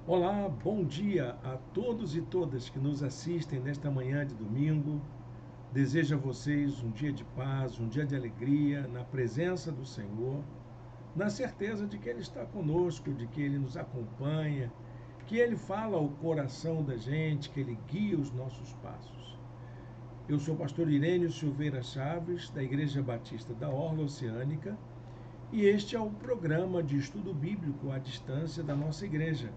Olá, bom dia a todos e todas que nos assistem nesta manhã de domingo. Desejo a vocês um dia de paz, um dia de alegria, na presença do Senhor, na certeza de que Ele está conosco, de que Ele nos acompanha, que Ele fala ao coração da gente, que Ele guia os nossos passos. Eu sou o pastor Irênio Silveira Chaves, da Igreja Batista da Orla Oceânica, e este é o programa de estudo bíblico à distância da nossa igreja.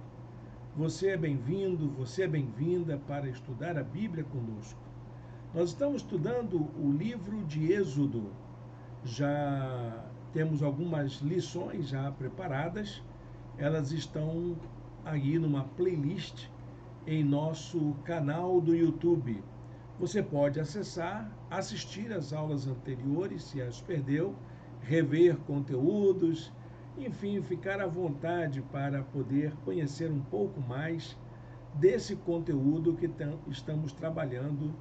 Você é bem-vindo, você é bem-vinda para estudar a Bíblia conosco. Nós estamos estudando o livro de Êxodo. Já temos algumas lições já preparadas. Elas estão aí numa playlist em nosso canal do YouTube. Você pode acessar, assistir às aulas anteriores, se as perdeu, rever conteúdos, enfim, ficar à vontade para poder conhecer um pouco mais desse conteúdo que estamos trabalhando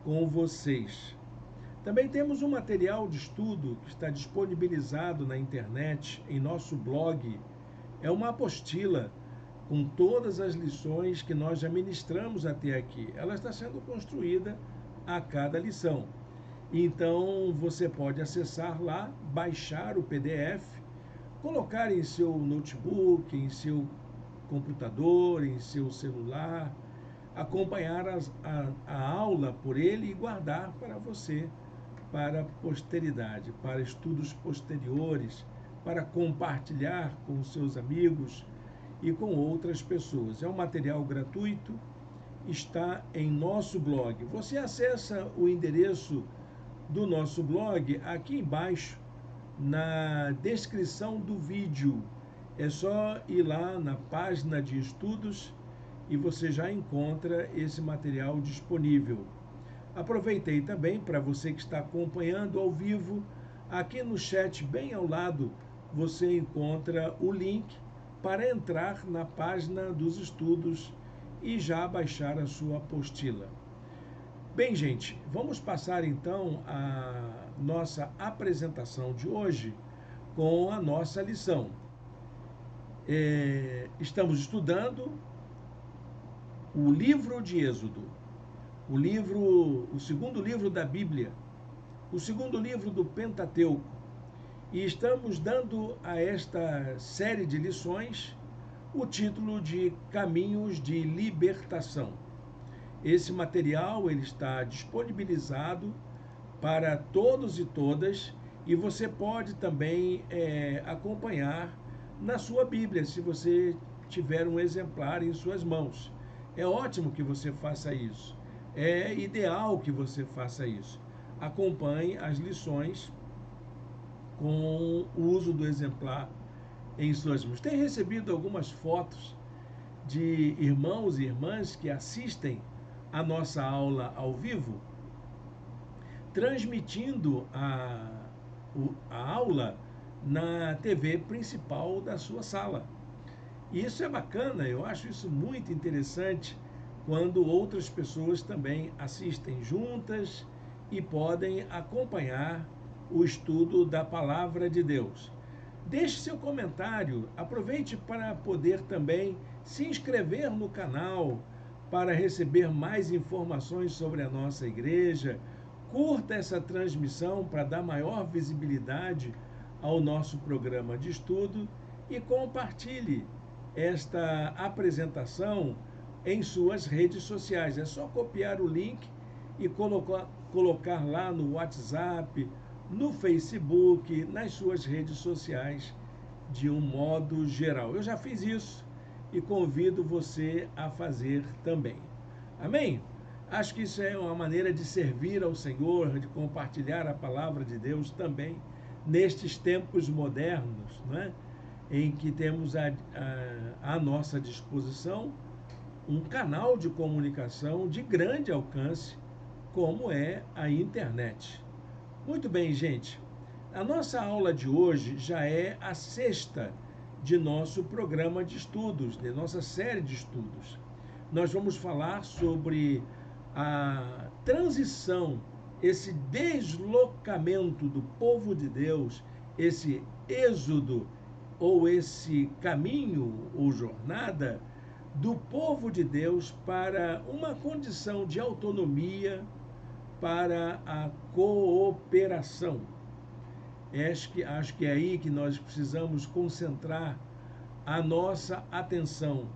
com vocês. Também temos um material de estudo que está disponibilizado na internet, em nosso blog. É uma apostila com todas as lições que nós já ministramos até aqui. Ela está sendo construída a cada lição. Então, você pode acessar lá, baixar o PDF, colocar em seu notebook, em seu computador, em seu celular, acompanhar a aula por ele e guardar para você, para a posteridade, para estudos posteriores, para compartilhar com seus amigos e com outras pessoas. É um material gratuito, está em nosso blog. Você acessa o endereço do nosso blog aqui embaixo, na descrição do vídeo. É só ir lá na página de estudos e você já encontra esse material disponível. Aproveitei também para você que está acompanhando ao vivo, aqui no chat bem ao lado, você encontra o link para entrar na página dos estudos e já baixar a sua apostila. Bem, gente, vamos passar então a nossa apresentação de hoje com a nossa lição. Estamos estudando o livro de Êxodo, o segundo livro da Bíblia, o segundo livro do Pentateuco, e estamos dando a esta série de lições o título de Caminhos de Libertação. Esse material ele está disponibilizado para todos e todas e você pode também acompanhar na sua Bíblia, se você tiver um exemplar em suas mãos. É ótimo que você faça isso. É ideal que você faça isso. Acompanhe as lições com o uso do exemplar em suas mãos. Tem recebido algumas fotos de irmãos e irmãs que assistem a nossa aula ao vivo, transmitindo a aula na TV principal da sua sala. E isso é bacana, eu acho isso muito interessante quando outras pessoas também assistem juntas e podem acompanhar o estudo da palavra de Deus. Deixe seu comentário, aproveite para poder também se inscrever no canal para receber mais informações sobre a nossa igreja. Curta essa transmissão para dar maior visibilidade ao nosso programa de estudo e compartilhe esta apresentação em suas redes sociais. É só copiar o link e colocar lá no WhatsApp, no Facebook, nas suas redes sociais, de um modo geral. Eu já fiz isso e convido você a fazer também. Amém? Acho que isso é uma maneira de servir ao Senhor, de compartilhar a palavra de Deus também nestes tempos modernos, né? Em que temos à nossa disposição um canal de comunicação de grande alcance, como é a internet. Muito bem, gente. A nossa aula de hoje já é a sexta de nosso programa de estudos, de nossa série de estudos. Nós vamos falar sobre a transição, esse deslocamento do povo de Deus, esse êxodo ou esse caminho ou jornada do povo de Deus para uma condição de autonomia, para a cooperação. Acho que é aí que nós precisamos concentrar a nossa atenção.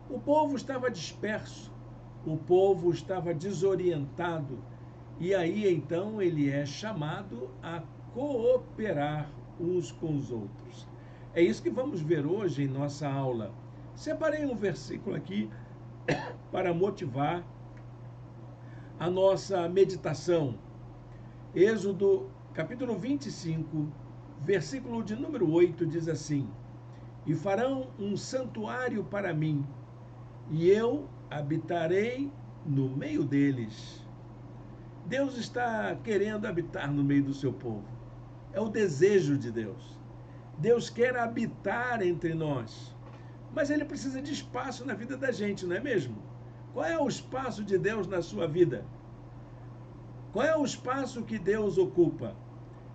O povo estava disperso, o povo estava desorientado, e aí então ele é chamado a cooperar uns com os outros. É isso que vamos ver hoje em nossa aula. Separei um versículo aqui para motivar a nossa meditação. Êxodo, capítulo 25, versículo de número 8, diz assim: E farão um santuário para mim, e eu habitarei no meio deles. Deus está querendo habitar no meio do seu povo. É o desejo de Deus. Deus quer habitar entre nós. Mas ele precisa de espaço na vida da gente, não é mesmo? Qual é o espaço de Deus na sua vida? Qual é o espaço que Deus ocupa?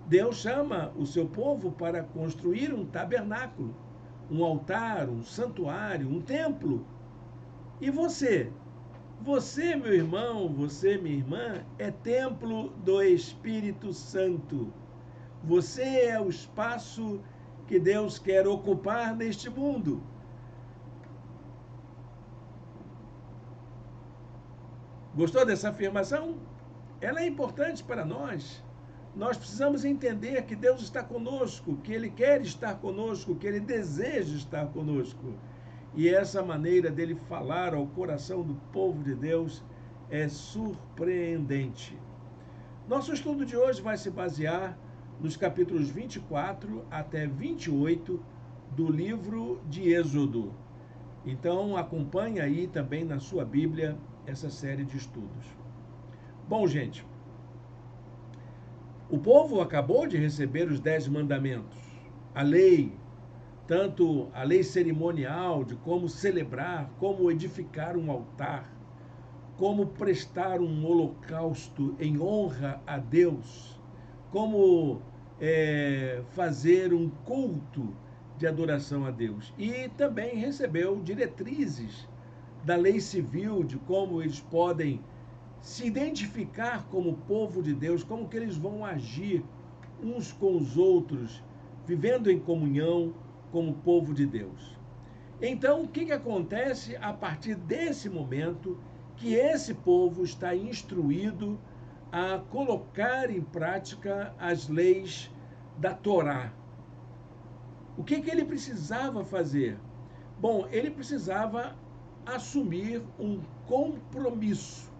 Deus chama o seu povo para construir um tabernáculo, um altar, um santuário, um templo. E você? Você, meu irmão, você, minha irmã, é templo do Espírito Santo. Você é o espaço que Deus quer ocupar neste mundo. Gostou dessa afirmação? Ela é importante para nós. Nós precisamos entender que Deus está conosco, que Ele quer estar conosco, que Ele deseja estar conosco. E essa maneira dele falar ao coração do povo de Deus é surpreendente. Nosso estudo de hoje vai se basear nos capítulos 24 até 28 do livro de Êxodo. Então, acompanhe aí também na sua Bíblia essa série de estudos. Bom, gente, o povo acabou de receber os 10 mandamentos, a lei, tanto a lei cerimonial de como celebrar, como edificar um altar, como prestar um holocausto em honra a Deus, como fazer um culto de adoração a Deus. E também recebeu diretrizes da lei civil, de como eles podem se identificar como povo de Deus, como que eles vão agir uns com os outros, vivendo em comunhão como povo de Deus. Então, o que acontece a partir desse momento que esse povo está instruído a colocar em prática as leis da Torá? O que ele precisava fazer? Bom, ele precisava assumir um compromisso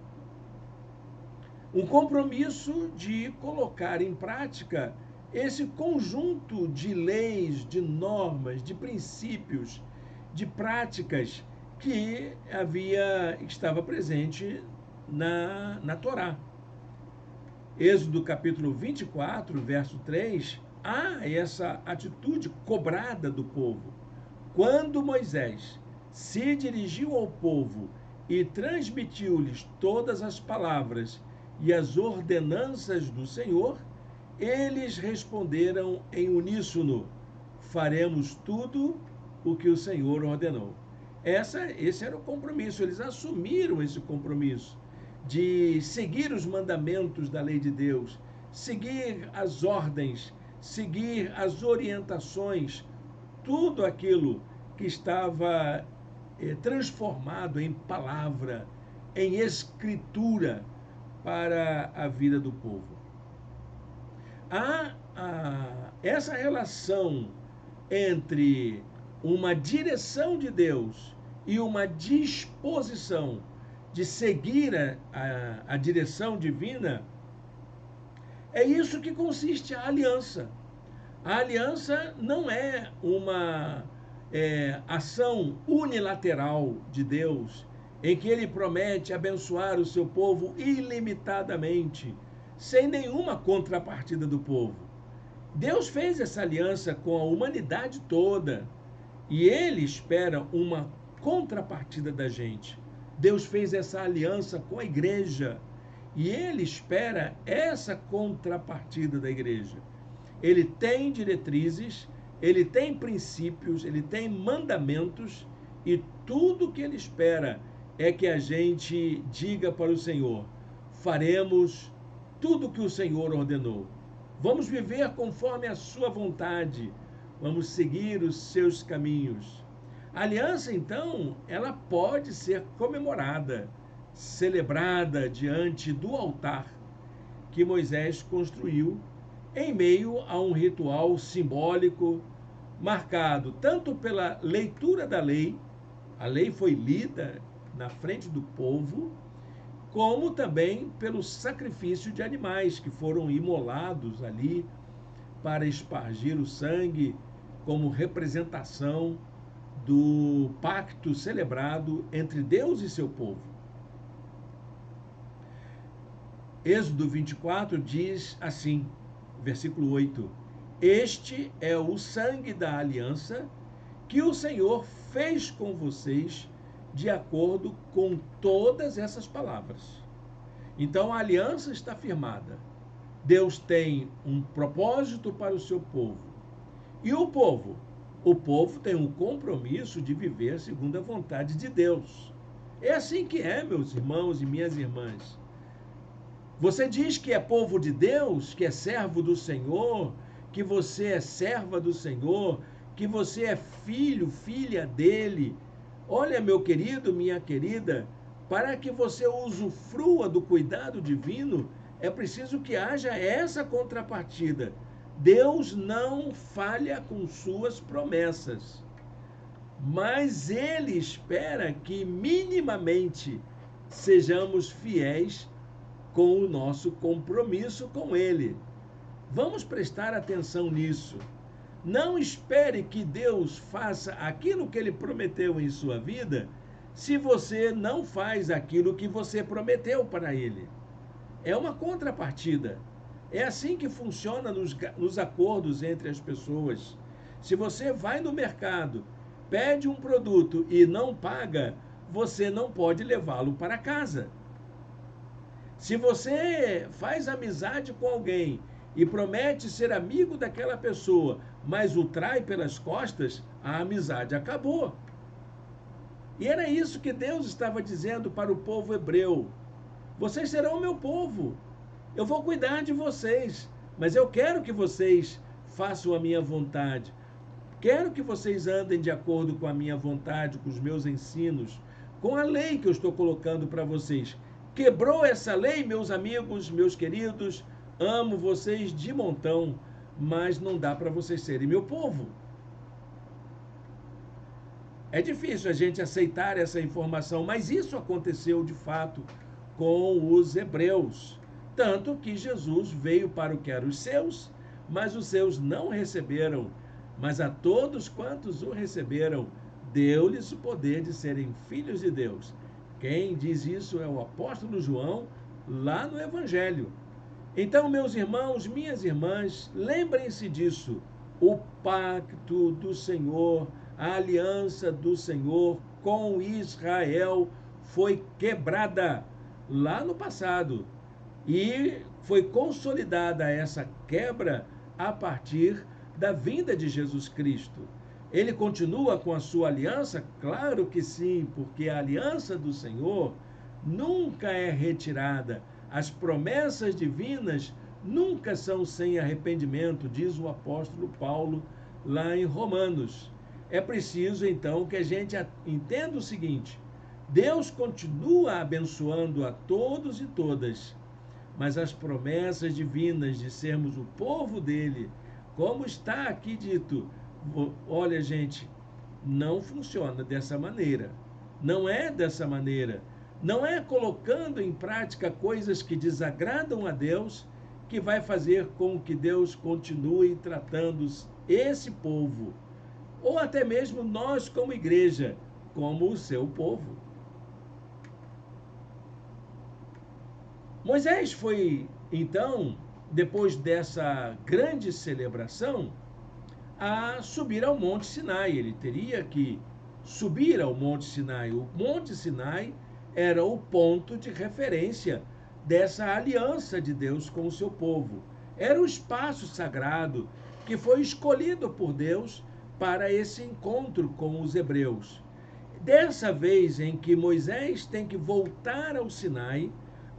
de colocar em prática esse conjunto de leis, de normas, de princípios, de práticas que estava presente na Torá. Êxodo capítulo 24, verso 3, há essa atitude cobrada do povo. Quando Moisés se dirigiu ao povo e transmitiu-lhes todas as palavras e as ordenanças do Senhor, eles responderam em uníssono: faremos tudo o que o Senhor ordenou. Esse era o compromisso, eles assumiram esse compromisso de seguir os mandamentos da lei de Deus, seguir as ordens, seguir as orientações, tudo aquilo que estava transformado em palavra, em escritura para a vida do povo. Há essa relação entre uma direção de Deus e uma disposição de seguir a direção divina. É isso que consiste a aliança. A aliança não é uma ação unilateral de Deus, em que ele promete abençoar o seu povo ilimitadamente, sem nenhuma contrapartida do povo. Deus fez essa aliança com a humanidade toda e ele espera uma contrapartida da gente. Deus fez essa aliança com a igreja e ele espera essa contrapartida da igreja. Ele tem diretrizes, ele tem princípios, ele tem mandamentos e tudo que Ele espera é que a gente diga para o Senhor: faremos tudo que o Senhor ordenou. Vamos viver conforme a sua vontade. Vamos seguir os seus caminhos. A aliança, então, ela pode ser comemorada, celebrada diante do altar que Moisés construiu, em meio a um ritual simbólico, marcado tanto pela leitura da lei, a lei foi lida na frente do povo, como também pelo sacrifício de animais que foram imolados ali para espargir o sangue como representação do pacto celebrado entre Deus e seu povo. Êxodo 24 diz assim, versículo 8: Este é o sangue da aliança que o Senhor fez com vocês de acordo com todas essas palavras. Então a aliança está firmada. Deus tem um propósito para o seu povo. E o povo? O povo tem um compromisso de viver segundo a vontade de Deus. É assim que é, meus irmãos e minhas irmãs. Você diz que é povo de Deus, que é servo do Senhor, que você é serva do Senhor, que você é filho, filha dele. Olha, meu querido, minha querida, para que você usufrua do cuidado divino, é preciso que haja essa contrapartida. Deus não falha com suas promessas, mas Ele espera que minimamente sejamos fiéis com o nosso compromisso com Ele. Vamos prestar atenção nisso. Não espere que Deus faça aquilo que Ele prometeu em sua vida, se você não faz aquilo que você prometeu para Ele. É uma contrapartida. É assim que funciona nos acordos entre as pessoas. Se você vai no mercado, pede um produto e não paga, você não pode levá-lo para casa. Se você faz amizade com alguém e promete ser amigo daquela pessoa, mas o trai pelas costas, a amizade acabou. E era isso que Deus estava dizendo para o povo hebreu: vocês serão meu povo, eu vou cuidar de vocês, mas eu quero que vocês façam a minha vontade. Quero que vocês andem de acordo com a minha vontade, com os meus ensinos, com a lei que eu estou colocando para vocês. Quebrou essa lei, meus amigos, meus queridos, amo vocês de montão, mas não dá para vocês serem meu povo. É difícil a gente aceitar essa informação, mas isso aconteceu de fato com os hebreus. Tanto que Jesus veio para o que eram os seus, mas os seus não receberam. Mas a todos quantos o receberam, deu-lhes o poder de serem filhos de Deus. Quem diz isso é o apóstolo João, lá no Evangelho. Então, meus irmãos, minhas irmãs, lembrem-se disso. O pacto do Senhor, a aliança do Senhor com Israel foi quebrada lá no passado. E foi consolidada essa quebra a partir da vinda de Jesus Cristo. Ele continua com a sua aliança? Claro que sim, porque a aliança do Senhor nunca é retirada. As promessas divinas nunca são sem arrependimento, diz o apóstolo Paulo lá em Romanos. É preciso, então, que a gente entenda o seguinte: Deus continua abençoando a todos e todas, mas as promessas divinas de sermos o povo dele, como está aqui dito, olha, gente, não funciona dessa maneira. Não é dessa maneira. Não é colocando em prática coisas que desagradam a Deus que vai fazer com que Deus continue tratando esse povo, ou até mesmo nós como igreja, como o seu povo. Moisés foi, então, depois dessa grande celebração, a subir ao Monte Sinai. Ele teria que subir ao Monte Sinai. O Monte Sinai era o ponto de referência dessa aliança de Deus com o seu povo. Era o espaço sagrado que foi escolhido por Deus para esse encontro com os hebreus. Dessa vez em que Moisés tem que voltar ao Sinai,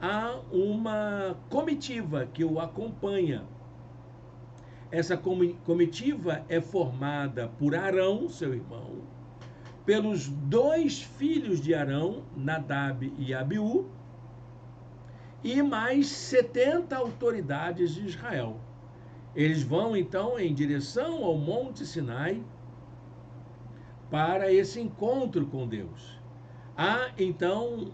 há uma comitiva que o acompanha. Essa comitiva é formada por Arão, seu irmão, pelos 2 filhos de Arão, Nadab e Abiú, e mais 70 autoridades de Israel. Eles vão então em direção ao Monte Sinai para esse encontro com Deus. Há então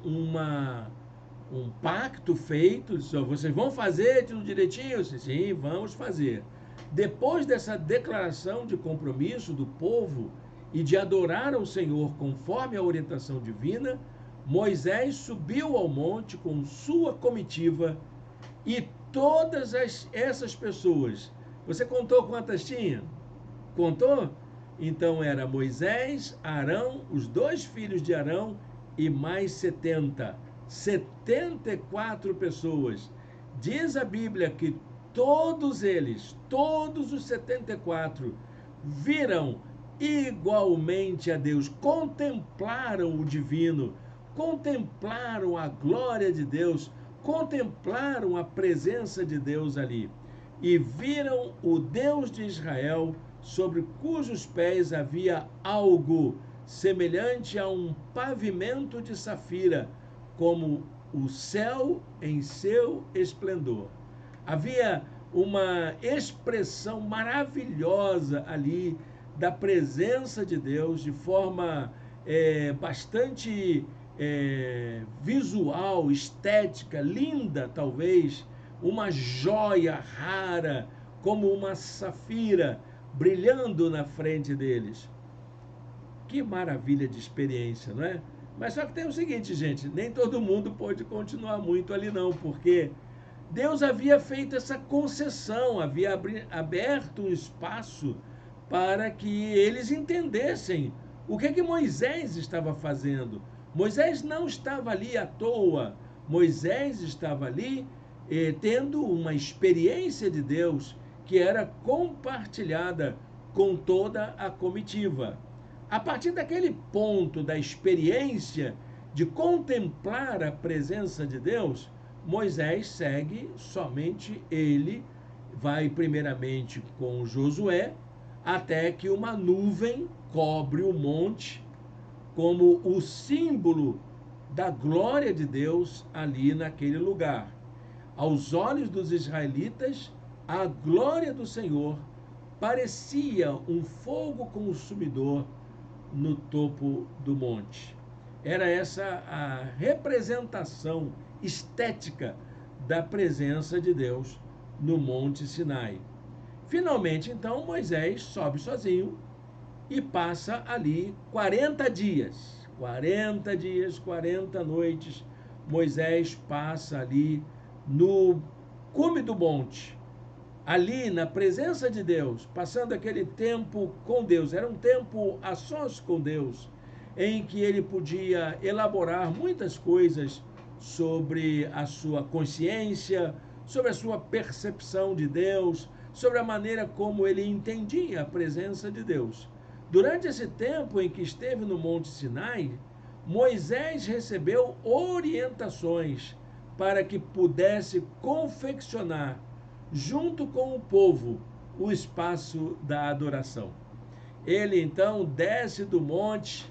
um pacto feito, vocês vão fazer tudo direitinho? Sim, vamos fazer. Depois dessa declaração de compromisso do povo e de adorar ao Senhor conforme a orientação divina, Moisés subiu ao monte com sua comitiva e todas essas pessoas. Você contou quantas tinha? Contou? Então era Moisés, Arão, os 2 filhos de Arão e mais 70. 74 pessoas. Diz a Bíblia que todos eles, todos os 74, viram igualmente a Deus, contemplaram o divino, contemplaram a glória de Deus, contemplaram a presença de Deus ali e viram o Deus de Israel, sobre cujos pés havia algo semelhante a um pavimento de safira, como o céu em seu esplendor. Havia uma expressão maravilhosa ali da presença de Deus, de forma bastante visual, estética, linda talvez, uma joia rara, como uma safira, brilhando na frente deles. Que maravilha de experiência, não é? Mas só que tem o seguinte, gente, nem todo mundo pode continuar muito ali não, porque Deus havia feito essa concessão, havia aberto um espaço para que eles entendessem o que Moisés estava fazendo. Moisés não estava ali à toa, Moisés estava ali tendo uma experiência de Deus que era compartilhada com toda a comitiva. A partir daquele ponto da experiência de contemplar a presença de Deus, Moisés segue somente ele, vai primeiramente com Josué, até que uma nuvem cobre o monte, como o símbolo da glória de Deus ali naquele lugar. Aos olhos dos israelitas, a glória do Senhor parecia um fogo consumidor no topo do monte. Era essa a representação estética da presença de Deus no Monte Sinai. Finalmente, então, Moisés sobe sozinho e passa ali 40 dias. 40 dias, 40 noites, Moisés passa ali no cume do monte, ali na presença de Deus, passando aquele tempo com Deus. Era um tempo a sós com Deus, em que ele podia elaborar muitas coisas sobre a sua consciência, sobre a sua percepção de Deus, sobre a maneira como ele entendia a presença de Deus. Durante esse tempo em que esteve no Monte Sinai, Moisés recebeu orientações para que pudesse confeccionar, junto com o povo, o espaço da adoração. Ele então desce do monte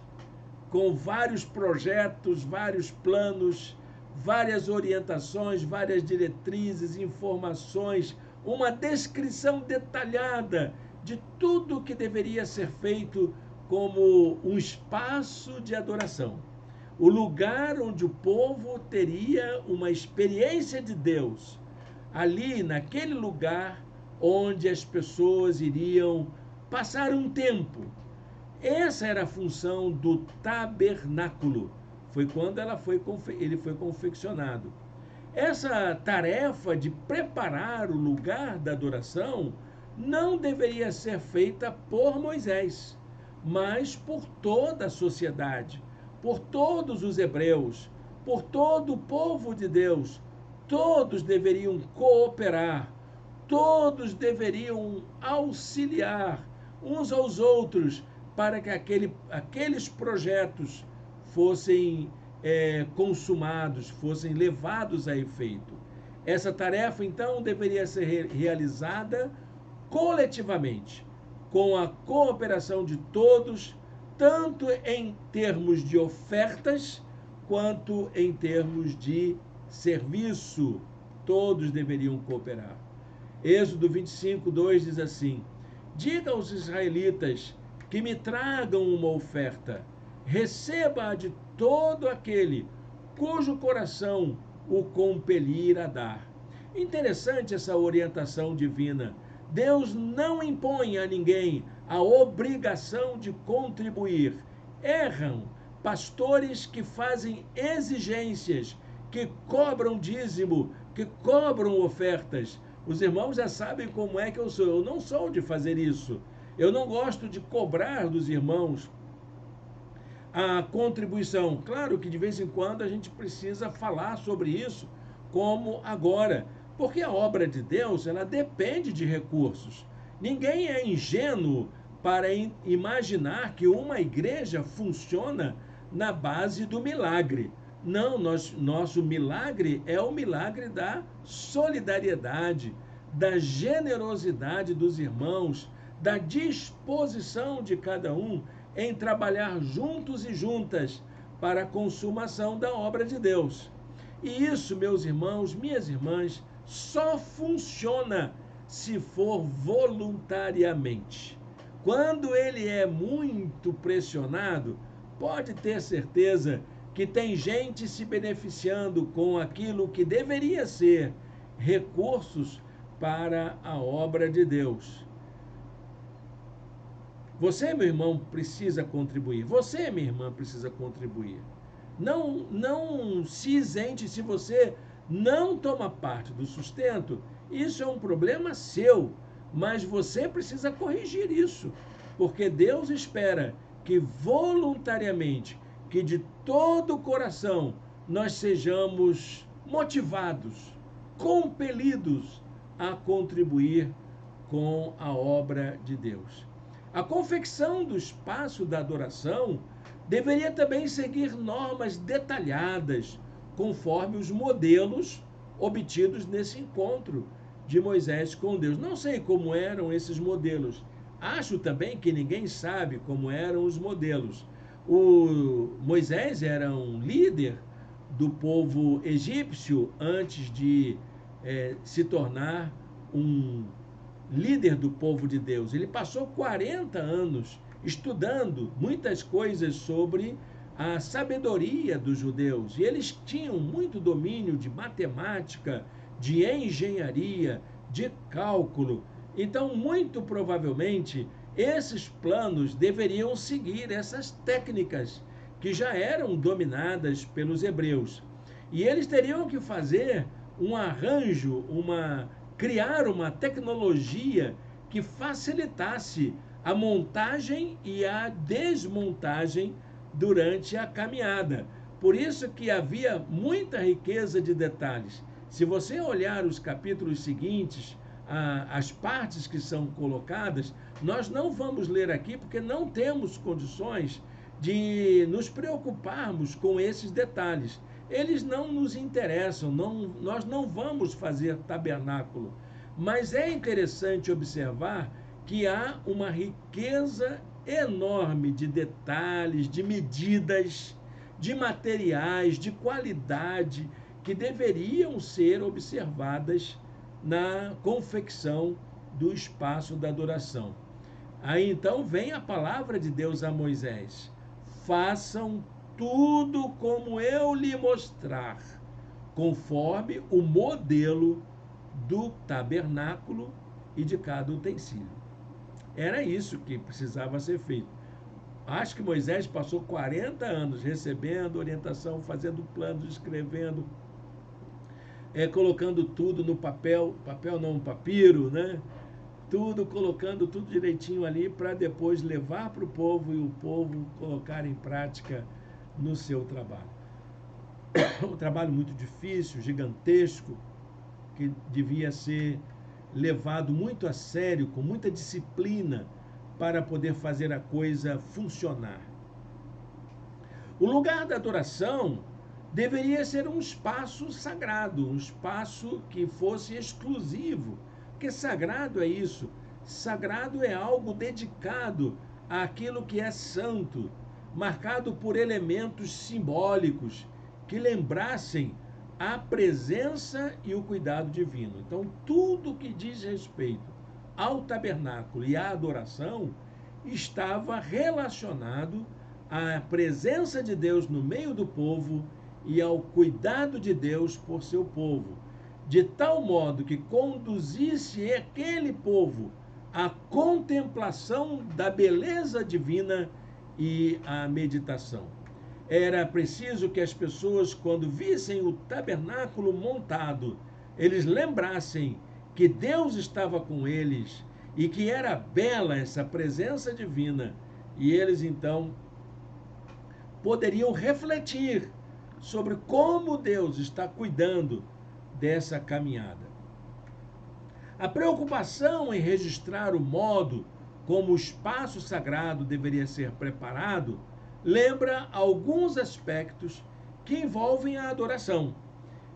com vários projetos, vários planos, várias orientações, várias diretrizes, informações, uma descrição detalhada de tudo o que deveria ser feito como um espaço de adoração. O lugar onde o povo teria uma experiência de Deus. Ali, naquele lugar onde as pessoas iriam passar um tempo. Essa era a função do tabernáculo. Foi quando ele foi confeccionado. Essa tarefa de preparar o lugar da adoração não deveria ser feita por Moisés, mas por toda a sociedade, por todos os hebreus, por todo o povo de Deus. Todos deveriam cooperar, todos deveriam auxiliar uns aos outros para que aqueles projetos fossem consumados, fossem levados a efeito. Essa tarefa, então, deveria ser realizada coletivamente, com a cooperação de todos, tanto em termos de ofertas, quanto em termos de serviço. Todos deveriam cooperar. Êxodo 25, 2 diz assim: diga aos israelitas que me tragam uma oferta, receba-a de todo aquele cujo coração o compelir a dar. Interessante essa orientação divina. Deus não impõe a ninguém a obrigação de contribuir. Erram pastores que fazem exigências, que cobram dízimo, que cobram ofertas. Os irmãos já sabem como é que eu sou. Eu não sou de fazer isso. Eu não gosto de cobrar dos irmãos a contribuição. Claro que de vez em quando a gente precisa falar sobre isso, como agora, porque a obra de Deus, ela depende de recursos. Ninguém é ingênuo para imaginar que uma igreja funciona na base do milagre. Não, nosso milagre é o milagre da solidariedade, da generosidade dos irmãos, da disposição de cada um em trabalhar juntos e juntas para a consumação da obra de Deus. E isso, meus irmãos, minhas irmãs, só funciona se for voluntariamente. Quando ele é muito pressionado, pode ter certeza que tem gente se beneficiando com aquilo que deveria ser recursos para a obra de Deus. Você, meu irmão, precisa contribuir. Você, minha irmã, precisa contribuir. Não se isente se você não toma parte do sustento. Isso é um problema seu, mas você precisa corrigir isso, porque Deus espera que voluntariamente, que de todo o coração, nós sejamos motivados, compelidos a contribuir com a obra de Deus. A confecção do espaço da adoração deveria também seguir normas detalhadas, conforme os modelos obtidos nesse encontro de Moisés com Deus. Não sei como eram esses modelos. Acho também que ninguém sabe como eram os modelos. O Moisés era um líder do povo egípcio antes de se tornar um líder do povo de Deus. Ele passou 40 anos estudando muitas coisas sobre a sabedoria dos judeus. E eles tinham muito domínio de matemática, de engenharia, de cálculo. Então, muito provavelmente, esses planos deveriam seguir essas técnicas que já eram dominadas pelos hebreus. E eles teriam que fazer um arranjo, criar uma tecnologia que facilitasse a montagem e a desmontagem durante a caminhada. Por isso que havia muita riqueza de detalhes. Se você olhar os capítulos seguintes, as partes que são colocadas, nós não vamos ler aqui porque não temos condições de nos preocuparmos com esses detalhes. Eles não nos interessam, nós não vamos fazer tabernáculo. Mas é interessante observar que há uma riqueza enorme de detalhes, de medidas, de materiais, de qualidade que deveriam ser observadas na confecção do espaço da adoração. Aí então vem a palavra de Deus a Moisés: façam tudo como eu lhe mostrar, conforme o modelo do tabernáculo e de cada utensílio. Era isso que precisava ser feito. Acho que Moisés passou 40 anos recebendo orientação, fazendo planos, escrevendo, colocando tudo no papel não, papiro, né? Tudo, colocando tudo direitinho ali para depois levar para o povo e o povo colocar em prática no seu trabalho. Um trabalho muito difícil, gigantesco, que devia ser levado muito a sério, com muita disciplina, para poder fazer a coisa funcionar. O lugar da adoração deveria ser um espaço sagrado, um espaço que fosse exclusivo, porque sagrado é isso. Sagrado é algo dedicado àquilo que é santo, marcado por elementos simbólicos que lembrassem a presença e o cuidado divino. Então, tudo que diz respeito ao tabernáculo e à adoração estava relacionado à presença de Deus no meio do povo e ao cuidado de Deus por seu povo, de tal modo que conduzisse aquele povo à contemplação da beleza divina e à meditação. Era preciso que as pessoas, quando vissem o tabernáculo montado, eles lembrassem que Deus estava com eles e que era bela essa presença divina, e eles então poderiam refletir sobre como Deus está cuidando dessa caminhada. A preocupação em registrar o modo como o espaço sagrado deveria ser preparado lembra alguns aspectos que envolvem a adoração.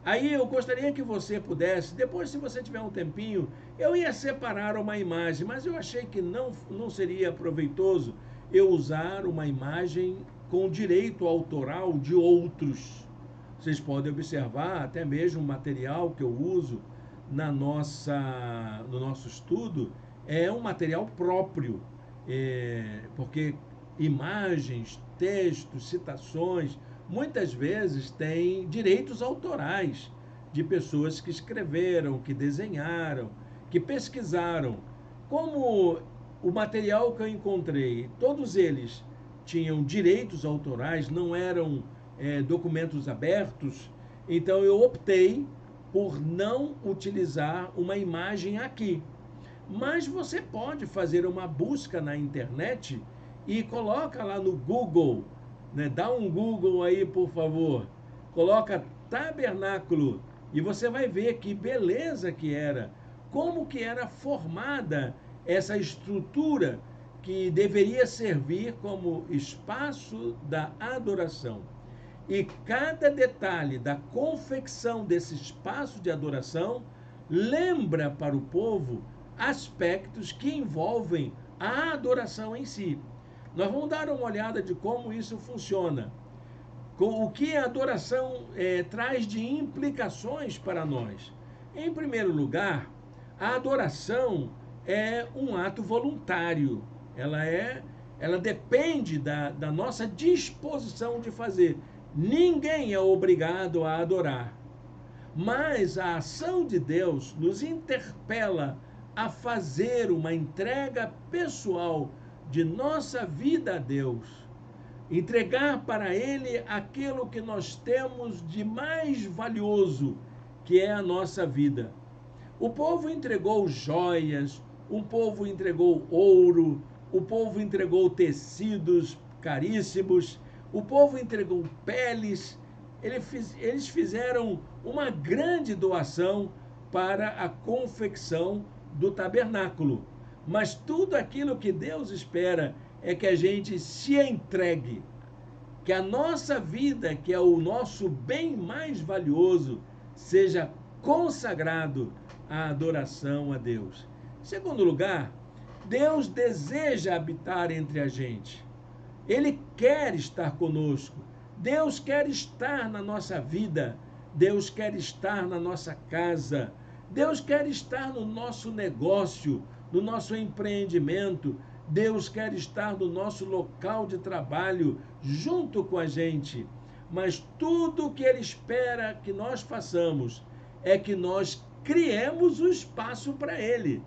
Aí eu gostaria que você pudesse, depois, se você tiver um tempinho, eu ia separar uma imagem, mas eu achei que não seria proveitoso eu usar uma imagem com direito autoral de outros. Vocês podem observar até mesmo o material que eu uso no nosso estudo é um material próprio, porque imagens, textos, citações, muitas vezes têm direitos autorais de pessoas que escreveram, que desenharam, que pesquisaram. Como o material que eu encontrei, todos eles tinham direitos autorais, não eram documentos abertos, então eu optei por não utilizar uma imagem aqui. Mas você pode fazer uma busca na internet e coloca lá no Google, né? Dá um Google aí, por favor. Coloca tabernáculo e você vai ver que beleza que era, como que era formada essa estrutura que deveria servir como espaço da adoração. E cada detalhe da confecção desse espaço de adoração lembra para o povo aspectos que envolvem a adoração em si. Nós vamos dar uma olhada de como isso funciona, com o que a adoração traz de implicações para nós. Em primeiro lugar, a adoração é um ato voluntário. Ela depende da nossa disposição de fazer. Ninguém é obrigado a adorar. Mas a ação de Deus nos interpela a fazer uma entrega pessoal de nossa vida a Deus. Entregar para Ele aquilo que nós temos de mais valioso, que é a nossa vida. O povo entregou joias, o povo entregou ouro, o povo entregou tecidos caríssimos, o povo entregou peles. Eles fizeram uma grande doação para a confecção do tabernáculo. Mas tudo aquilo que Deus espera é que a gente se entregue, que a nossa vida, que é o nosso bem mais valioso, seja consagrado à adoração a Deus. Em segundo lugar, Deus deseja habitar entre a gente. Ele quer estar conosco. Deus quer estar na nossa vida. Deus quer estar na nossa casa. Deus quer estar no nosso negócio, no nosso empreendimento. Deus quer estar no nosso local de trabalho, junto com a gente. Mas tudo o que Ele espera que nós façamos é que nós criemos o espaço para Ele.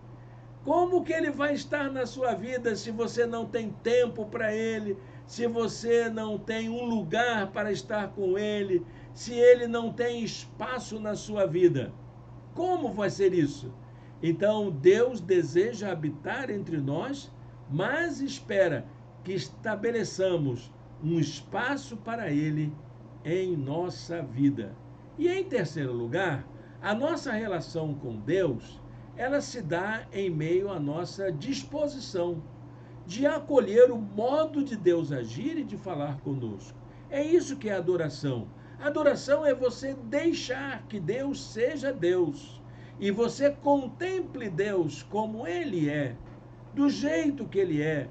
Como que Ele vai estar na sua vida se você não tem tempo para Ele, se você não tem um lugar para estar com Ele, se Ele não tem espaço na sua vida? Como vai ser isso? Então, Deus deseja habitar entre nós, mas espera que estabeleçamos um espaço para Ele em nossa vida. E em terceiro lugar, a nossa relação com Deus, ela se dá em meio à nossa disposição de acolher o modo de Deus agir e de falar conosco. É isso que é adoração. Adoração é você deixar que Deus seja Deus e você contemple Deus como Ele é, do jeito que Ele é.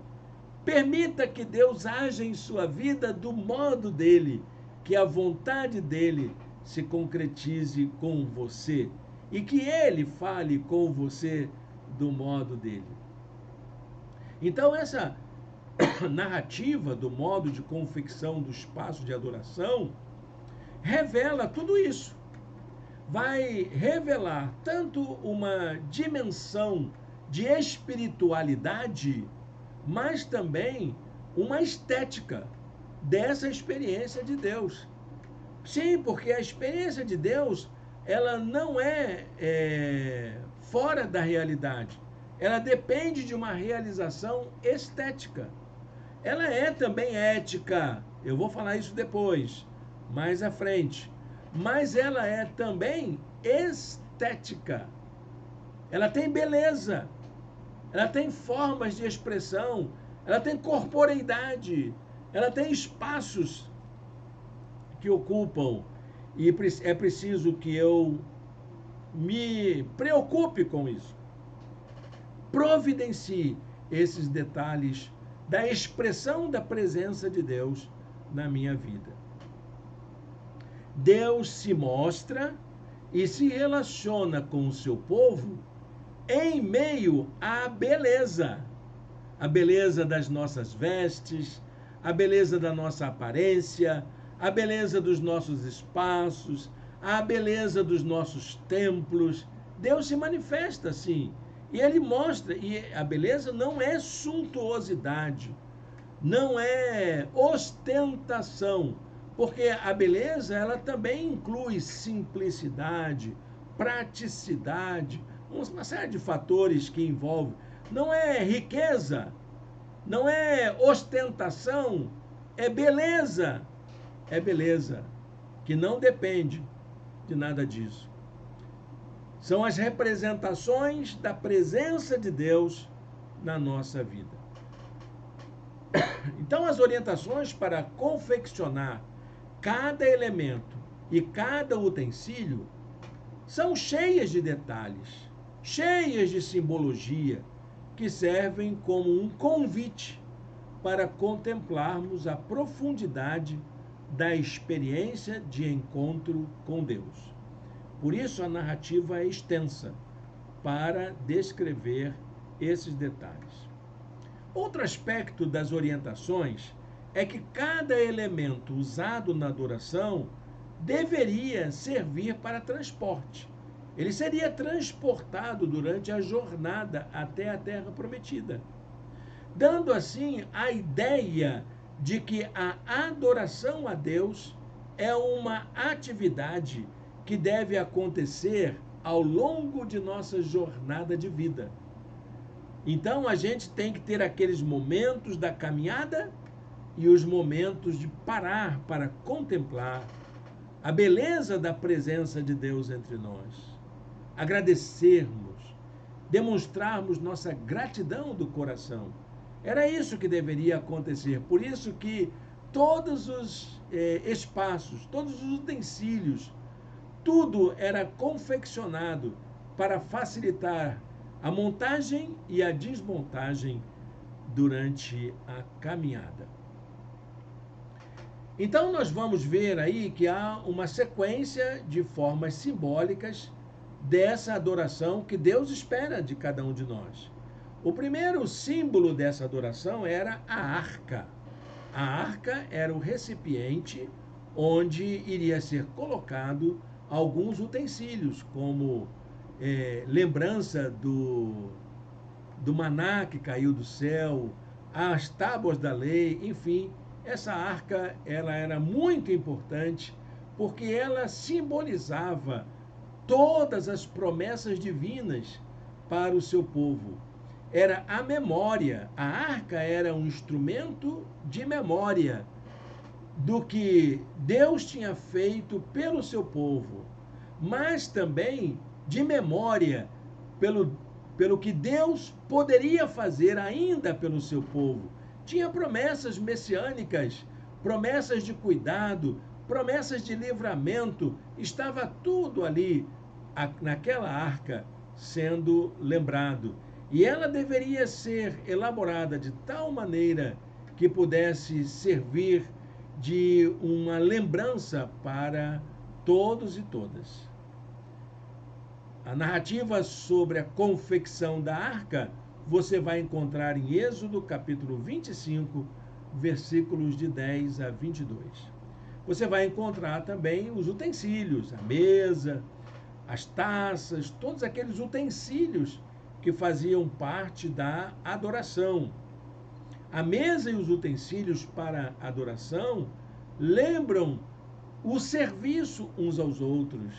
Permita que Deus haja em sua vida do modo dele, que a vontade dele se concretize com você e que ele fale com você do modo dele. Então, essa narrativa do modo de confecção do espaço de adoração revela tudo isso. Vai revelar tanto uma dimensão de espiritualidade, mas também uma estética dessa experiência de Deus. Sim, porque a experiência de Deus, ela não é fora da realidade. Ela depende de uma realização estética. Ela é também ética. Eu vou falar isso depois, mais à frente. Mas ela é também estética. Ela tem beleza. Ela tem formas de expressão, ela tem corporeidade, ela tem espaços que ocupam, e é preciso que eu me preocupe com isso. Providencie esses detalhes da expressão da presença de Deus na minha vida. Deus se mostra e se relaciona com o seu povo em meio à beleza. A beleza das nossas vestes, a beleza da nossa aparência, a beleza dos nossos espaços, a beleza dos nossos templos. Deus se manifesta assim. E ele mostra, e a beleza não é suntuosidade, não é ostentação, porque a beleza ela também inclui simplicidade, praticidade, uma série de fatores que envolvem. Não é riqueza, não é ostentação, é beleza. É beleza, que não depende de nada disso. São as representações da presença de Deus na nossa vida. Então, as orientações para confeccionar cada elemento e cada utensílio são cheias de detalhes, cheias de simbologia, que servem como um convite para contemplarmos a profundidade da experiência de encontro com Deus. Por isso, a narrativa é extensa para descrever esses detalhes. Outro aspecto das orientações é que cada elemento usado na adoração deveria servir para transporte. Ele seria transportado durante a jornada até a Terra Prometida, dando assim a ideia de que a adoração a Deus é uma atividade que deve acontecer ao longo de nossa jornada de vida. Então a gente tem que ter aqueles momentos da caminhada e os momentos de parar para contemplar a beleza da presença de Deus entre nós. Agradecermos, demonstrarmos nossa gratidão do coração. Era isso que deveria acontecer. Por isso que todos os espaços, todos os utensílios, tudo era confeccionado para facilitar a montagem e a desmontagem durante a caminhada. Então nós vamos ver aí que há uma sequência de formas simbólicas dessa adoração que Deus espera de cada um de nós. O primeiro símbolo dessa adoração era a arca. A arca era o recipiente onde iria ser colocado alguns utensílios, como lembrança do maná que caiu do céu, as tábuas da lei, enfim. Essa arca ela era muito importante porque ela simbolizava todas as promessas divinas para o seu povo. Era a memória. A arca era um instrumento de memória do que Deus tinha feito pelo seu povo, mas também de memória pelo que Deus poderia fazer ainda pelo seu povo. Tinha promessas messiânicas promessas de cuidado, promessas de livramento, estava tudo ali, naquela arca, sendo lembrado. E ela deveria ser elaborada de tal maneira que pudesse servir de uma lembrança para todos e todas. A narrativa sobre a confecção da arca você vai encontrar em Êxodo capítulo 25, versículos de 10 a 22. Você vai encontrar também os utensílios, a mesa, as taças, todos aqueles utensílios que faziam parte da adoração. A mesa e os utensílios para adoração lembram o serviço uns aos outros,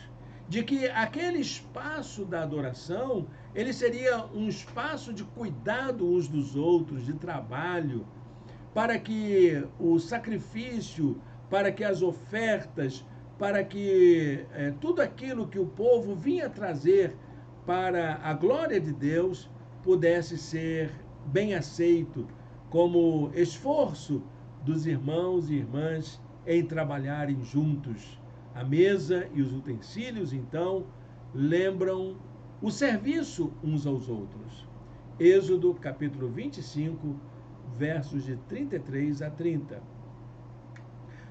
de que aquele espaço da adoração, ele seria um espaço de cuidado uns dos outros, de trabalho, para que o sacrifício, para que as ofertas, para que tudo aquilo que o povo vinha trazer para a glória de Deus pudesse ser bem aceito como esforço dos irmãos e irmãs em trabalharem juntos. A mesa e os utensílios, então, lembram o serviço uns aos outros. Êxodo, capítulo 25, versos de 33 a 30.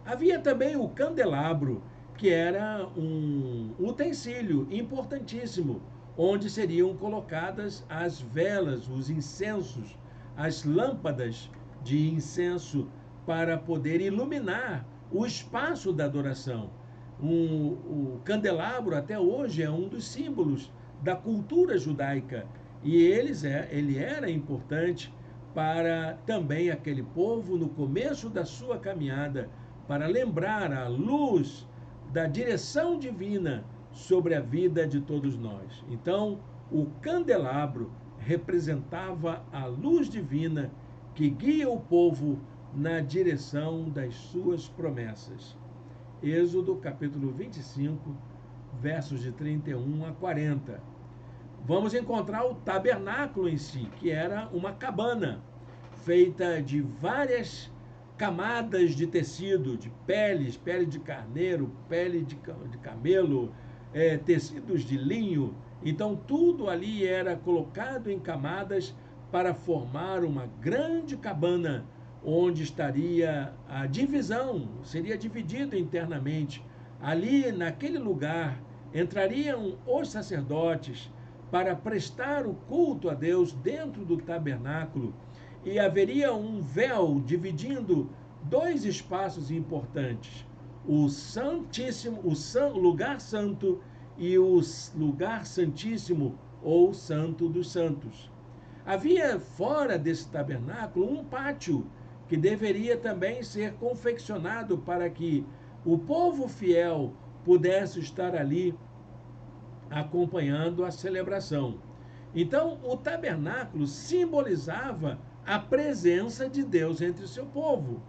Havia também o candelabro, que era um utensílio importantíssimo, onde seriam colocadas as velas, os incensos, as lâmpadas de incenso para poder iluminar o espaço da adoração. O candelabro até hoje é um dos símbolos da cultura judaica e ele era importante para também aquele povo no começo da sua caminhada, para lembrar a luz da direção divina sobre a vida de todos nós. Então, o candelabro representava a luz divina que guia o povo na direção das suas promessas. Êxodo capítulo 25, versos de 31 a 40. Vamos encontrar o tabernáculo em si, que era uma cabana feita de várias camadas de tecido, de peles, pele de carneiro, pele de camelo, tecidos de linho. Então, tudo ali era colocado em camadas para formar uma grande cabana, onde estaria a divisão, seria dividido internamente. Ali, naquele lugar, entrariam os sacerdotes para prestar o culto a Deus dentro do tabernáculo, e haveria um véu dividindo dois espaços importantes, o Santíssimo, o lugar santo e o lugar santíssimo, ou Santo dos Santos. Havia fora desse tabernáculo um pátio que deveria também ser confeccionado para que o povo fiel pudesse estar ali acompanhando a celebração. Então, o tabernáculo simbolizava a presença de Deus entre o seu povo.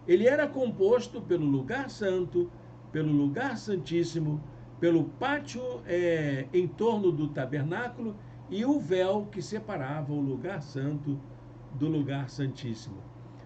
Ele era composto pelo lugar santo, pelo lugar santíssimo, pelo pátio em torno do tabernáculo e o véu que separava o lugar santo do lugar santíssimo.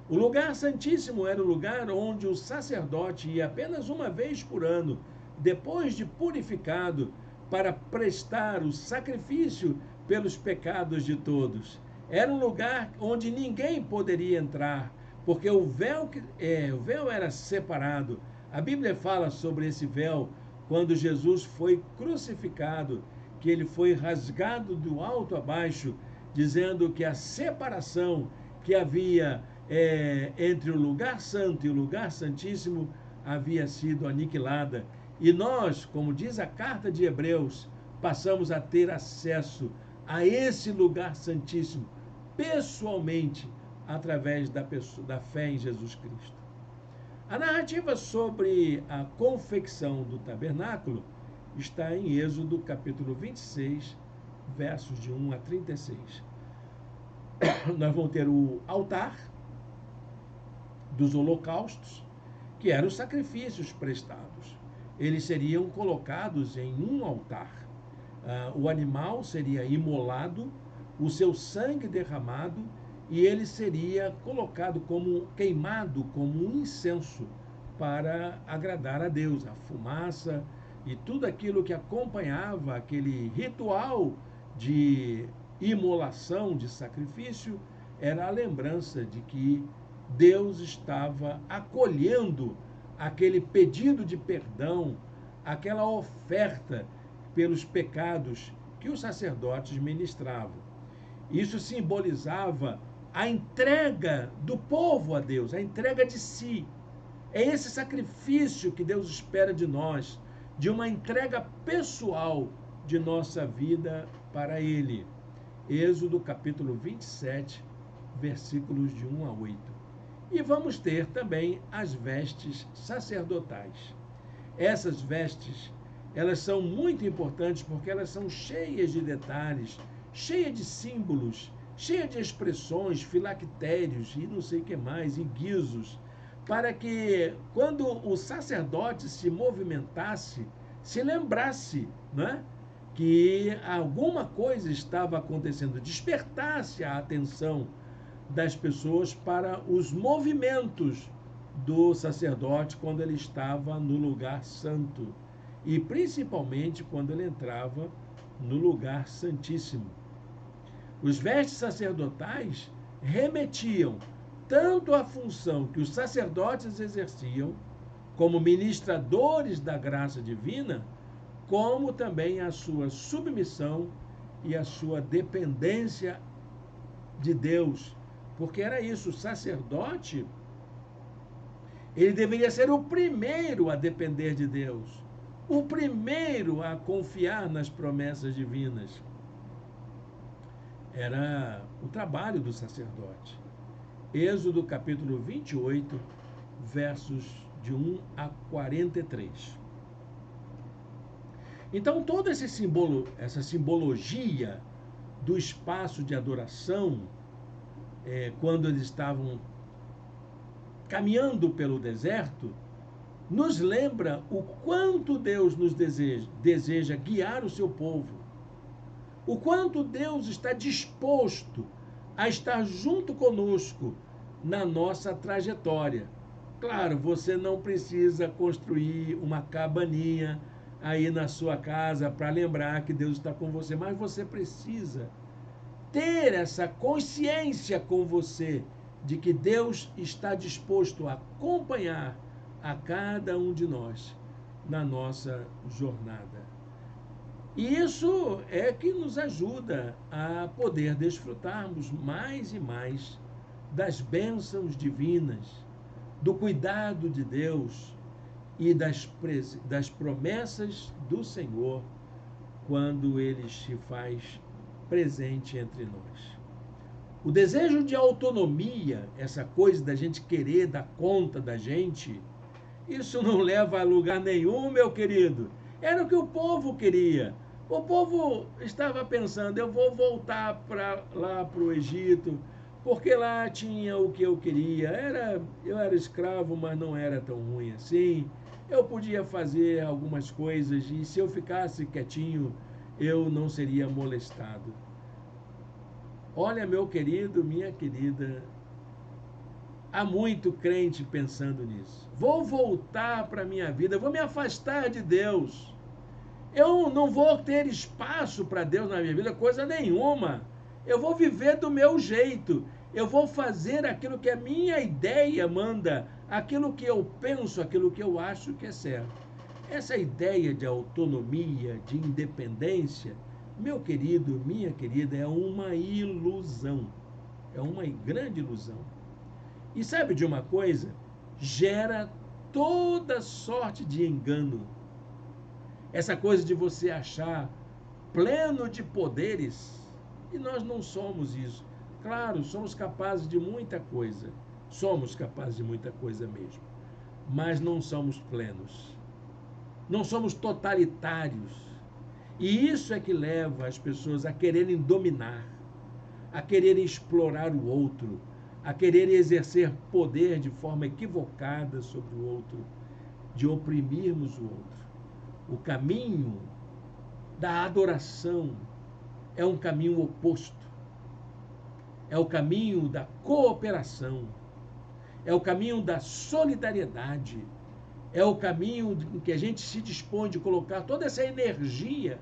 O lugar santíssimo era o lugar onde o sacerdote ia apenas uma vez por ano, depois de purificado, para prestar o sacrifício pelos pecados de todos. Era um lugar onde ninguém poderia entrar, porque o véu era separado. A Bíblia fala sobre esse véu quando Jesus foi crucificado, que ele foi rasgado do alto a baixo, dizendo que a separação que havia entre o lugar santo e o lugar santíssimo havia sido aniquilada. E nós, como diz a carta de Hebreus, passamos a ter acesso a esse lugar santíssimo pessoalmente, através da fé em Jesus Cristo. A narrativa sobre a confecção do tabernáculo está em Êxodo capítulo 26, versos de 1 a 36. Nós vamos ter o altar dos holocaustos, que eram os sacrifícios prestados. Eles seriam colocados em um altar. O animal seria imolado, o seu sangue derramado e ele seria colocado como queimado como um incenso para agradar a Deus. A fumaça e tudo aquilo que acompanhava aquele ritual de imolação, de sacrifício, era a lembrança de que Deus estava acolhendo aquele pedido de perdão, aquela oferta pelos pecados que os sacerdotes ministravam. Isso simbolizava a entrega do povo a Deus, a entrega de si. É esse sacrifício que Deus espera de nós, de uma entrega pessoal de nossa vida para Ele. Êxodo capítulo 27, versículos de 1 a 8. E vamos ter também as vestes sacerdotais. Essas vestes, elas são muito importantes porque elas são cheias de detalhes, cheias de símbolos, cheias de expressões, filactérios e não sei o que mais, e guizos, para que quando o sacerdote se movimentasse, se lembrasse, né, que alguma coisa estava acontecendo, despertasse a atenção das pessoas para os movimentos do sacerdote quando ele estava no lugar santo e principalmente quando ele entrava no lugar santíssimo. Os vestes sacerdotais remetiam tanto à função que os sacerdotes exerciam como ministradores da graça divina, como também a sua submissão e a sua dependência de Deus. Porque era isso, o sacerdote, ele deveria ser o primeiro a depender de Deus, o primeiro a confiar nas promessas divinas. Era o trabalho do sacerdote. Êxodo capítulo 28, versos de 1 a 43. Então, toda essa simbologia do espaço de adoração, quando eles estavam caminhando pelo deserto, nos lembra o quanto Deus nos deseja guiar o seu povo, o quanto Deus está disposto a estar junto conosco na nossa trajetória. Claro, você não precisa construir uma cabaninha aí na sua casa para lembrar que Deus está com você, mas você precisa ter essa consciência com você de que Deus está disposto a acompanhar a cada um de nós na nossa jornada. E isso é que nos ajuda a poder desfrutarmos mais e mais das bênçãos divinas, do cuidado de Deus e das promessas do Senhor quando Ele se faz presente entre nós. O desejo de autonomia, essa coisa da gente querer dar conta da gente, isso não leva a lugar nenhum, meu querido. Era o que o povo queria. O povo estava pensando, eu vou voltar lá para o Egito, porque lá tinha o que eu queria. Eu era escravo, mas não era tão ruim assim. Eu podia fazer algumas coisas e se eu ficasse quietinho, eu não seria molestado. Olha, meu querido, minha querida, há muito crente pensando nisso. Vou voltar para a minha vida, vou me afastar de Deus. Eu não vou ter espaço para Deus na minha vida, coisa nenhuma. Eu vou viver do meu jeito. Eu vou fazer aquilo que a minha ideia manda, aquilo que eu penso, aquilo que eu acho que é certo. Essa ideia de autonomia, de independência, meu querido, minha querida, é uma ilusão. É uma grande ilusão. E sabe de uma coisa? Gera toda sorte de engano. Essa coisa de você achar pleno de poderes, e nós não somos isso. Claro, somos capazes de muita coisa, somos capazes de muita coisa mesmo, mas não somos plenos, não somos totalitários. E isso é que leva as pessoas a quererem dominar, a quererem explorar o outro, a quererem exercer poder de forma equivocada sobre o outro, de oprimirmos o outro. O caminho da adoração é um caminho oposto. é o caminho da cooperação, é o caminho da solidariedade, é o caminho em que a gente se dispõe de colocar toda essa energia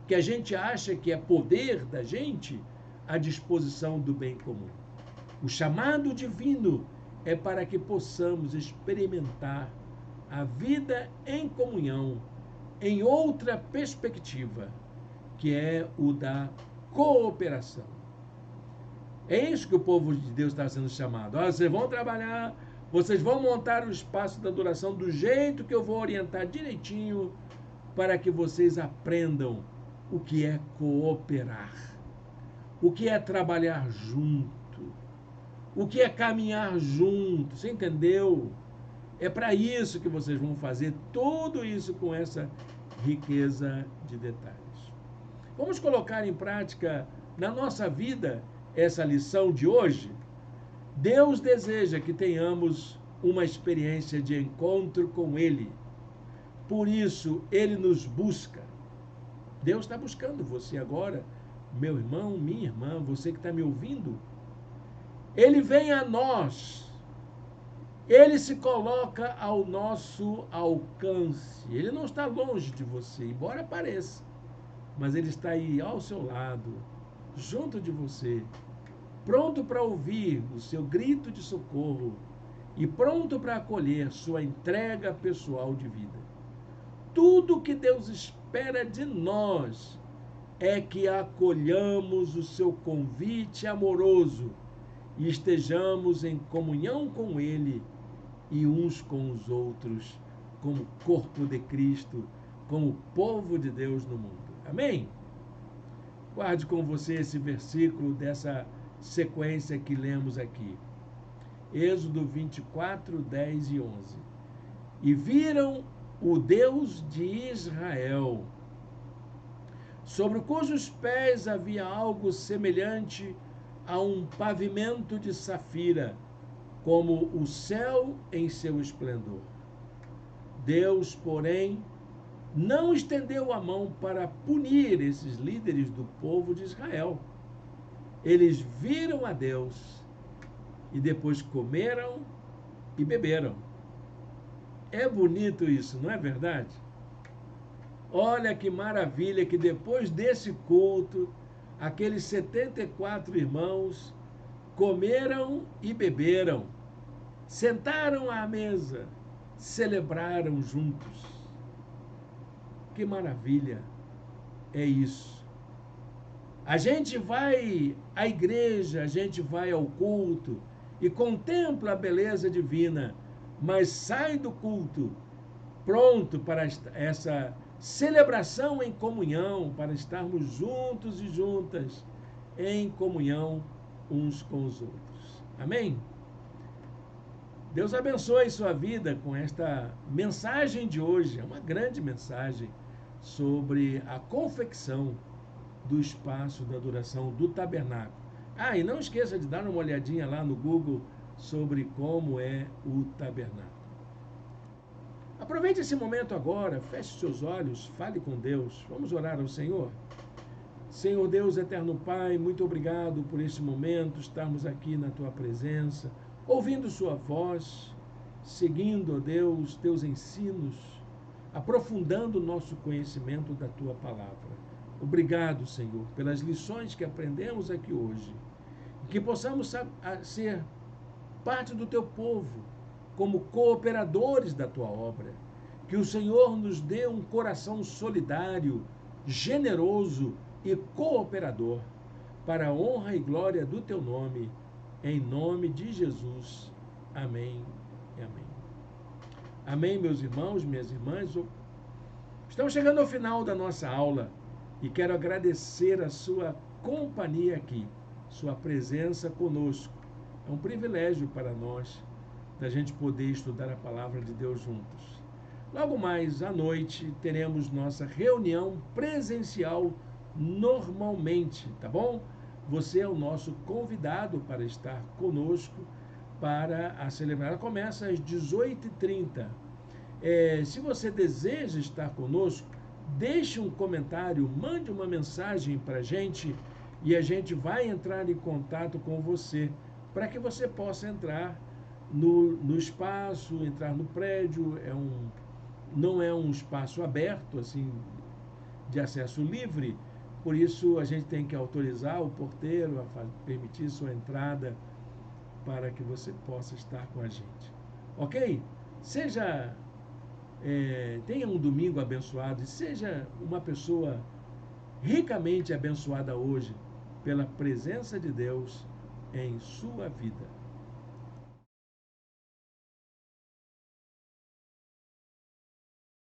que a gente acha que é poder da gente à disposição do bem comum. O chamado divino é para que possamos experimentar a vida em comunhão, em outra perspectiva, que é o da cooperação. É isso que o povo de Deus está sendo chamado. Olha, vocês vão trabalhar, vocês vão montar o espaço da adoração do jeito que eu vou orientar direitinho para que vocês aprendam o que é cooperar, o que é trabalhar junto, o que é caminhar junto. Você entendeu? É para isso que vocês vão fazer tudo isso com essa riqueza de detalhes. Vamos colocar em prática na nossa vida essa lição de hoje? Deus deseja que tenhamos uma experiência de encontro com Ele. Por isso, Ele nos busca. Deus está buscando você agora, meu irmão, minha irmã, você que está me ouvindo. Ele vem a nós. Ele se coloca ao nosso alcance. Ele não está longe de você, embora pareça. Mas Ele está aí ao seu lado, junto de você, pronto para ouvir o seu grito de socorro e pronto para acolher sua entrega pessoal de vida. Tudo que Deus espera de nós é que acolhamos o seu convite amoroso e estejamos em comunhão com Ele e uns com os outros, como corpo de Cristo, como povo de Deus no mundo. Amém? Guarde com você esse versículo dessa sequência que lemos aqui. Êxodo 24, 10 e 11. E viram o Deus de Israel, sobre cujos pés havia algo semelhante a um pavimento de safira, como o céu em seu esplendor. Deus, porém, não estendeu a mão para punir esses líderes do povo de Israel. Eles viram a Deus e depois comeram e beberam. É bonito isso, não é verdade? Olha que maravilha que depois desse culto, aqueles 74 irmãos comeram e beberam, sentaram à mesa, celebraram juntos. Que maravilha é isso. A gente vai à igreja, a gente vai ao culto e contempla a beleza divina, mas sai do culto pronto para essa celebração em comunhão, para estarmos juntos e juntas em comunhão uns com os outros. Amém? Deus abençoe sua vida com esta mensagem de hoje. É uma grande mensagem sobre a confecção do espaço da adoração do tabernáculo. Ah, e não esqueça de dar uma olhadinha lá no Google sobre como é o tabernáculo. Aproveite esse momento agora, feche seus olhos, fale com Deus. Vamos orar ao Senhor? Senhor Deus, eterno Pai, muito obrigado por esse momento, estarmos aqui na Tua presença, ouvindo Sua voz, seguindo, ó Deus, Teus ensinos, aprofundando o nosso conhecimento da Tua palavra. Obrigado, Senhor, pelas lições que aprendemos aqui hoje, que possamos ser parte do Teu povo, como cooperadores da Tua obra, que o Senhor nos dê um coração solidário, generoso e cooperador, para a honra e glória do Teu nome, em nome de Jesus. Amém e amém. Amém, meus irmãos, minhas irmãs. Estamos chegando ao final da nossa aula e quero agradecer a sua companhia aqui, sua presença conosco. É um privilégio para nós da gente poder estudar a palavra de Deus juntos. Logo mais à noite teremos nossa reunião presencial normalmente, tá bom? Você é o nosso convidado para estar conosco para a celebração. Ela começa às 18h30. Se você deseja estar conosco, deixe um comentário, mande uma mensagem para a gente e a gente vai entrar em contato com você para que você possa entrar no espaço, entrar no prédio. Não é um espaço aberto, assim, de acesso livre, por isso a gente tem que autorizar o porteiro a permitir sua entrada para que você possa estar com a gente. Ok? Seja, tenha um domingo abençoado e seja uma pessoa ricamente abençoada hoje pela presença de Deus em sua vida.